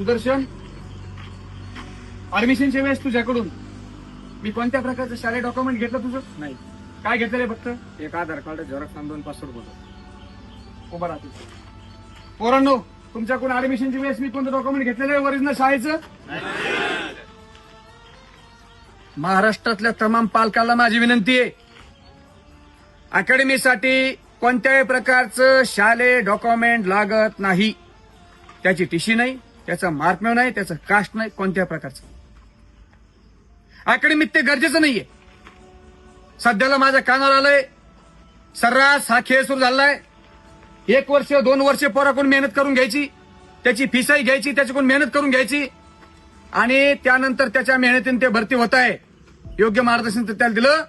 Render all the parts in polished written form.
सुदर्शन, ऍडमिशनच्या वेळेस तुझ्याकडून मी कोणत्या प्रकारचं शालेय डॉक्युमेंट घेतलं तुझं? नाही. काय घेतलं फक्त एक आधार कार्ड, झेरॉक्स आणि 2 पासपोर्ट होतो. उभा राहतो. पोरांनो, तुमच्याकडून ऍडमिशनच्या वेळेस मी कोणतं डॉक्युमेंट घेतलेलं आहे ओरिजिनल शाळेचं? महाराष्ट्रातल्या तमाम पालकांना माझी विनंती आहे, अकॅडमीसाठी कोणत्याही प्रकारचं शालेय डॉक्युमेंट लागत नाही. त्याची टीसी नाही, त्याचा मार्कमेव नाही, त्याचं कास्ट नाही, कोणत्याही प्रकारचं. अकॅडमीत ते गरजेचं नाहीये. सध्याला माझ्या कानावर आलंय, सर्रास हा खेळ सुरू झालाय. 1 वर्ष 2 वर्ष पोराकडून मेहनत करून घ्यायची, त्याची फीसही घ्यायची, त्याच्याकडून मेहनत करून घ्यायची आणि त्यानंतर त्याच्या मेहनतीने ते भरती होत आहे. योग्य मार्गदर्शन त्याला दिलं,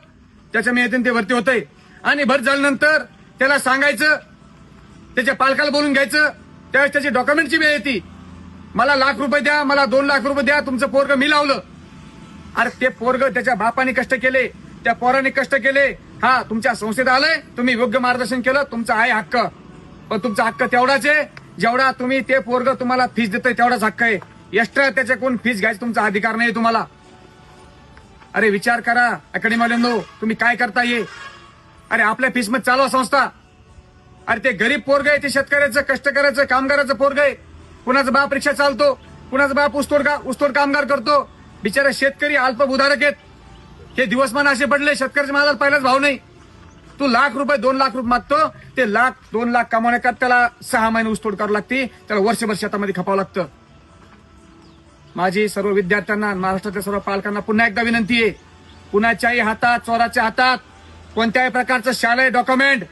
त्याच्या मेहनतीने ते भरती होत आहे. आणि भरती झाल्यानंतर त्याला सांगायचं, त्याच्या पालकाला बोलून घ्यायचं, त्यावेळेस त्याची डॉक्युमेंटची वेळ येते, मला ₹1,00,000 द्या, मला ₹2,00,000 द्या, तुमचं पोरग मी लावलं. अरे ते पोरग त्याच्या बापाने कष्ट केले, त्या पोराने कष्ट केले. हा, तुमच्या संस्थेत आलंय, तुम्ही योग्य मार्गदर्शन केलं, तुमचा आहे हक्क. पण तुमचा हक्क तेवढाच आहे जेवढा तुम्ही ते पोरग तुम्हाला फीस देतोय तेवढाच हक्क आहे. एक्स्ट्रा त्याच्याकडून फीस घ्यायचा तुमचा अधिकार नाही तुम्हाला. अरे विचार करा अकॅडमीवाल्यांनो, तुम्ही काय करता ये? अरे आपल्या फीस मध्ये चालवा संस्था. अरे ते गरीब पोरग आहे, ते शेतकऱ्याचं, कष्टकऱ्याचं, कामगाराचं पोरग आहे. कुणाचा बाप रिक्षा चालतो, कुणाचा बाप ऊसतोड कामगार करतो. बिचारा शेतकरी अल्पभूधारक आहेत. हे दिवसमान असे पडले, शेतकऱ्याच्या मालाला पहिलाच भाव नाही. तू ₹1,00,000 ₹2,00,000 मागतो, ते ₹1,00,000 कमावण्याकरता त्याला 6 महिने ऊसतोड करावं लागते, त्याला वर्षभर शेतामध्ये खपावं लागतं. माझी सर्व विद्यार्थ्यांना, महाराष्ट्रातल्या सर्व पालकांना पुन्हा एकदा विनंती आहे, कुणाच्याही हातात, चोराच्या हातात कोणत्याही प्रकारचं शालेय डॉक्युमेंट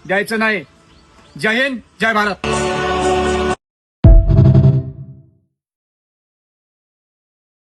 द्यायचं नाही. जय हिंद, जय भारत.